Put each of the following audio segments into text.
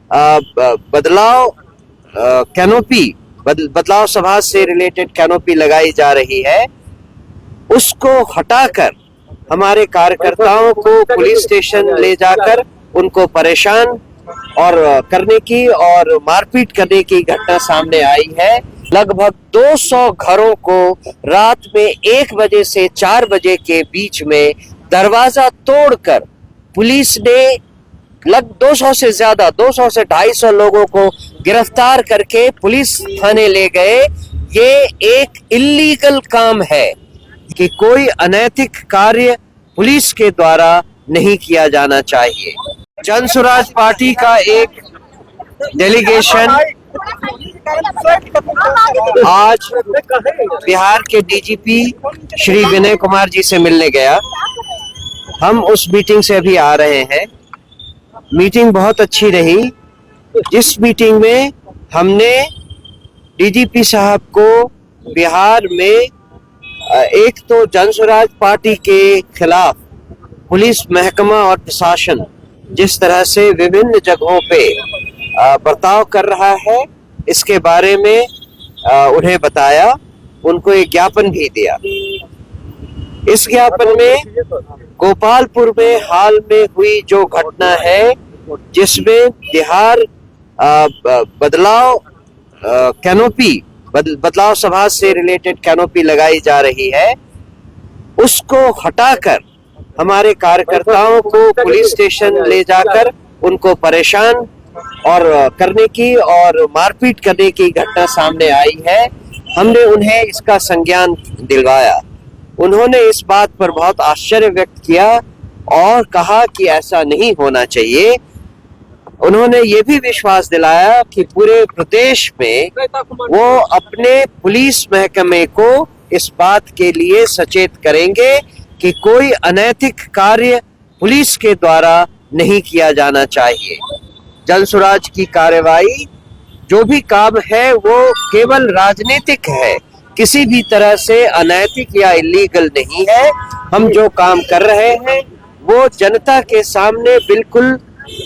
बदलाव कैनोपी बदलाव सभा से रिलेटेड कैनोपी लगाई जा रही है, उसको हटाकर हमारे कार्यकर्ताओं को पुलिस स्टेशन ले जाकर उनको परेशान और करने की और मारपीट करने की घटना सामने आई है। लगभग 200 घरों को रात में 1 बजे से 4 बजे के बीच में दरवाजा तोड़कर पुलिस ने 200 से ज्यादा 200 से 250 लोगों को गिरफ्तार करके पुलिस थाने ले गए। ये एक इल्लीगल काम है कि कोई अनैतिक कार्य पुलिस के द्वारा नहीं किया जाना चाहिए। जनसुराज पार्टी का एक डेलीगेशन आज बिहार के डीजीपी श्री विनय कुमार जी से मिलने गया। हम उस मीटिंग से अभी आ रहे हैं। मीटिंग बहुत अच्छी रही। जिस मीटिंग में हमने डीजीपी साहब को बिहार में एक तो जनसुराज पार्टी के खिलाफ पुलिस महकमा और प्रशासन जिस तरह से विभिन्न जगहों पे बर्ताव कर रहा है, इसके बारे में उन्हें बताया, उनको एक ज्ञापन भी दिया। इस ज्ञापन में गोपालपुर में हाल में हुई जो घटना है जिसमें बिहार बदलाव सभा से रिलेटेड कैनोपी लगाई जा रही है, उसको हटाकर हमारे कार्यकर्ताओं को पुलिस स्टेशन ले जाकर उनको परेशान और करने की और मारपीट करने की घटना सामने आई है। हमने उन्हें इसका संज्ञान दिलवाया। उन्होंने इस बात पर बहुत आश्चर्य व्यक्त किया और कहा कि ऐसा नहीं होना चाहिए। उन्होंने ये भी विश्वास दिलाया कि पूरे प्रदेश में वो अपने पुलिस महकमे को इस बात के लिए सचेत करेंगे कि कोई अनैतिक कार्य पुलिस के द्वारा नहीं किया जाना चाहिए। जनसुराज की कार्रवाई जो भी काम है वो केवल राजनीतिक है, किसी भी तरह से अनैतिक या इलीगल नहीं है। हम जो काम कर रहे हैं वो जनता के सामने बिल्कुल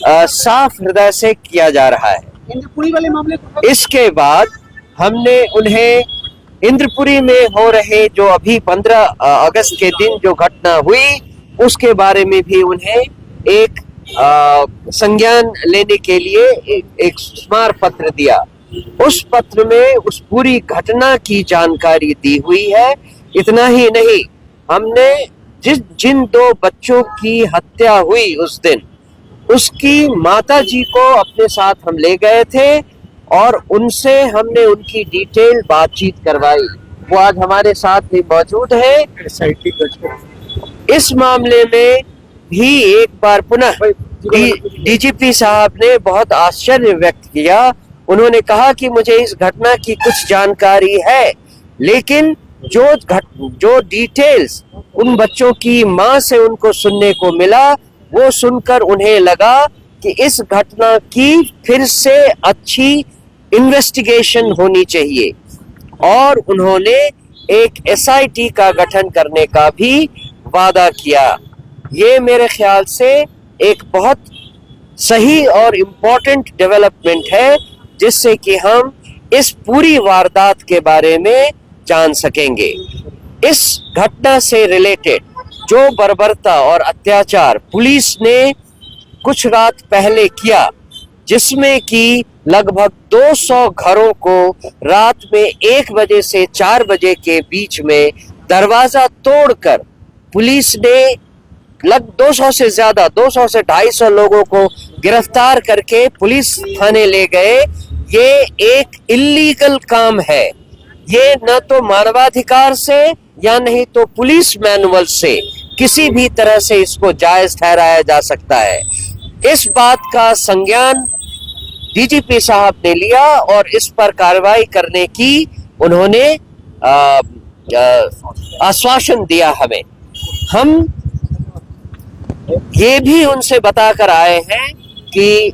साफ हृदय से किया जा रहा है। इंद्रपुरी वाले मामले इसके बाद हमने उन्हें इंद्रपुरी में हो रहे जो अभी 15 अगस्त के दिन जो घटना हुई उसके बारे में भी उन्हें एक संज्ञान लेने के लिए एक स्मारक पत्र दिया। उस पत्र में उस पूरी घटना की जानकारी दी हुई है। इतना ही नहीं, हमने जिन 2 बच्चों की हत्या हुई उस दिन, उसकी माता जी को अपने साथ हम ले गए थे और उनसे हमने उनकी डिटेल बातचीत करवाई। वो आज हमारे साथ भी मौजूद है। इस मामले में भी एक बार पुनः डीजीपी साहब ने बहुत आश्चर्य व्यक्त किया। उन्होंने कहा कि मुझे इस घटना की कुछ जानकारी है, लेकिन जो डिटेल्स उन बच्चों की मां से उनको सुनने को मिला, वो सुनकर उन्हें लगा कि इस घटना की फिर से अच्छी इन्वेस्टिगेशन होनी चाहिए और उन्होंने एक एसआईटी का गठन करने का भी वादा किया। ये मेरे ख्याल से एक बहुत सही और इम्पोर्टेंट डेवलपमेंट है जिससे कि हम इस पूरी वारदात के बारे में जान सकेंगे। इस घटना से रिलेटेड जो बर्बरता और अत्याचार पुलिस ने कुछ रात पहले किया, जिसमें कि लगभग 200 घरों को रात में 1 बजे से 4 बजे के बीच में दरवाजा तोड़कर पुलिस ने 200 से ज्यादा 200 से 250 लोगों को गिरफ्तार करके पुलिस थाने ले गए। ये एक इल्लीगल काम है। ये न तो मानवाधिकार से या नहीं तो पुलिस मैनुअल से किसी भी तरह से इसको जायज ठहराया जा सकता है। इस बात का संज्ञान डीजीपी साहब ने लिया और इस पर कार्रवाई करने की उन्होंने आश्वासन दिया हमें। हम ये भी उनसे बताकर आए हैं कि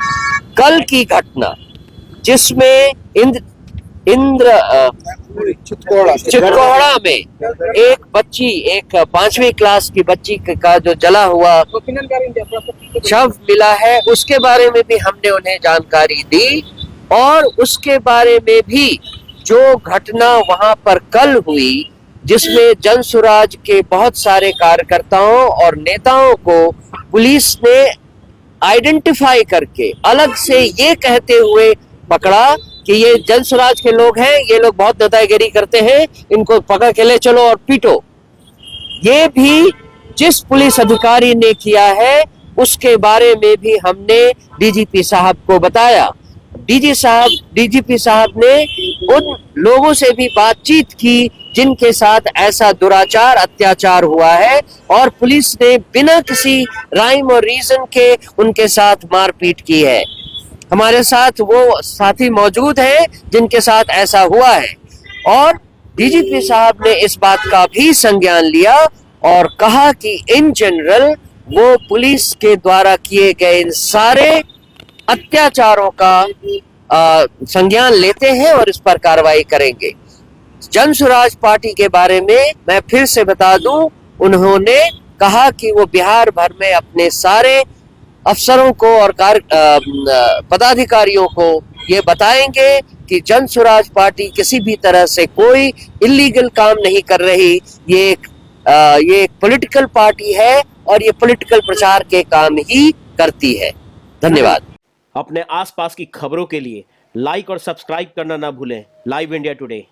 कल की घटना जिसमें चितकोहड़ा में एक बच्ची, एक 5वीं क्लास की बच्ची का जो जला हुआ शव मिला है, उसके बारे में भी हमने उन्हें जानकारी दी। और उसके बारे में भी जो घटना वहां पर कल हुई, जिसमें जनसुराज के बहुत सारे कार्यकर्ताओं और नेताओं को पुलिस ने आइडेंटिफाई करके अलग से ये कहते हुए पकड़ा कि ये जनसुराज के लोग हैं, ये लोग बहुत नेतागिरी करते हैं, इनको पकड़ के ले चलो और पीटो। ये भी जिस पुलिस अधिकारी ने किया है उसके बारे में भी हमने डीजीपी साहब को बताया। डीजीपी साहब ने उन लोगों से भी बातचीत की जिनके साथ ऐसा दुराचार, अत्याचार हुआ है, और पुलिस ने बिना किसी राइम और रीजन के उनके साथ मारपीट की है। हमारे साथ वो साथी मौजूद हैं जिनके साथ ऐसा हुआ है, और डीजीपी साहब ने इस बात का भी संज्ञान लिया और कहा कि इन जनरल वो पुलिस के द्वारा किए गए इन सारे अत्याचारों का संज्ञान लेते हैं और इस पर कार्रवाई करेंगे। जनसुराज पार्टी के बारे में मैं फिर से बता दूं, उन्होंने कहा कि वो बिहार भर में अपने सारे अफसरों को और पदाधिकारियों को ये बताएंगे कि जनसुराज पार्टी किसी भी तरह से कोई इलीगल काम नहीं कर रही। ये एक पॉलिटिकल पार्टी है और ये पॉलिटिकल प्रचार के काम ही करती है। धन्यवाद। अपने आसपास की खबरों के लिए लाइक और सब्सक्राइब करना ना भूलें। Live India today.